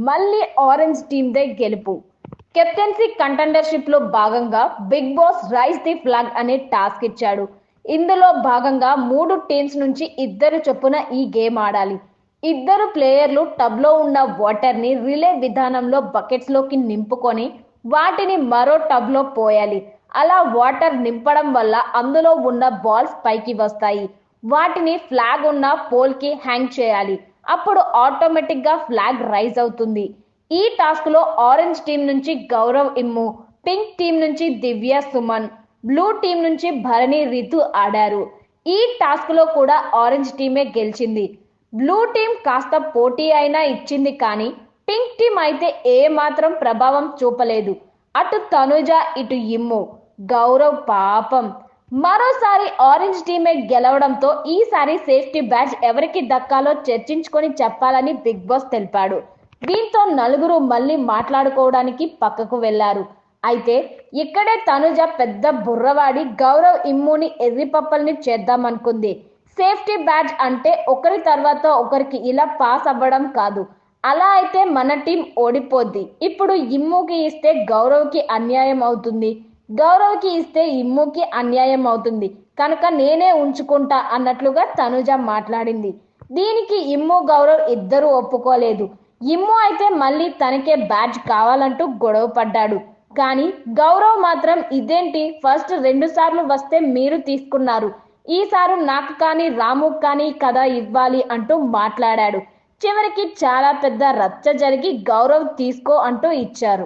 మళ్ళీ ఆరెంజ్ టీమ్దే గెలుపు. Captaincy contendership లో భాగంగా Bigg Boss rise the flag అనే టాస్క్ ఇచ్చాడు. ఇందులో భాగంగా 3 టీమ్స్ నుంచి ఇద్దరు చొప్పున ఈ గేమ్ ఆడాలి. ఇద్దరు ప్లేయర్లు టబ్ లో ఉన్న వాటర్ ని రిలే విధానంలో బకెట్స్ లోకి నింపుకొని వాటిని మరో టబ్ లో పోయాలి. అలా వాటర్ నింపడం వల్ల అందులో ఉన్న బాల్స్ పైకి వస్తాయి. వాటిని ఫ్లాగ్ ఉన్న పోల్ కి హ్యాంగ్ చేయాలి. అప్పుడు ఆటోమేటిక్ గా ఫ్లాగ్ రైజ్ అవుతుంది. ఈ టాస్క్ లో ఆరెంజ్ టీం నుంచి గౌరవ్ ఇమ్ము, పింక్ టీం నుంచి దివ్య సుమన్, బ్లూ టీం నుంచి భరణి రితు ఆడారు. ఈ టాస్క్ లో కూడా ఆరెంజ్ టీమే గెలిచింది. బ్లూ టీం కాస్త పోటీ అయినా ఇచ్చింది, కానీ పింక్ టీం అయితే ఏ మాత్రం ప్రభావం చూపలేదు. అటు తనుజ, ఇటు ఇమ్ము, గౌరవ్ పాపం. మరోసారి ఆరెంజ్ టీమే గెలవడంతో ఈసారి సేఫ్టీ బ్యాచ్ ఎవరికి దక్కాలో చర్చించుకొని చెప్పాలని బిగ్ బాస్ తెలిపాడు. దీంతో నలుగురు మళ్ళీ మాట్లాడుకోవడానికి పక్కకు వెళ్లారు. అయితే ఇక్కడే తనుజ పెద్ద బుర్రవాడి గౌరవ్ ఇమ్ముని ఎర్రిపప్పల్ని చేద్దామనుకుంది. సేఫ్టీ బ్యాచ్ అంటే ఒకరి తర్వాత ఒకరికి ఇలా పాస్ అవ్వడం కాదు. అలా అయితే మన టీం ఓడిపోద్ది. ఇప్పుడు ఇమ్ముకి ఇస్తే గౌరవ్కి అన్యాయం అవుతుంది, గౌరవ్కి ఇస్తే ఇమ్ముకి అన్యాయం అవుతుంది, కనుక నేనే ఉంచుకుంటా అన్నట్లుగా తనుజ మాట్లాడింది. దీనికి ఇమ్ము, గౌరవ్ ఇద్దరు ఒప్పుకోలేదు. ఇమ్ము అయితే మళ్ళీ తనకే బ్యాడ్జ్ కావాలంటూ గొడవ పడ్డాడు. కానీ గౌరవ్ మాత్రం ఇదేంటి, ఫస్ట్ 2 సార్లు వస్తే మీరు తీసుకున్నారు, ఈసారి నాకు కానీ రాముకు కానీ కదా ఇవ్వాలి అంటూ మాట్లాడాడు. చివరికి చాలా పెద్ద రచ్చ జరిగి గౌరవ్ తీసుకో అంటూ ఇచ్చారు.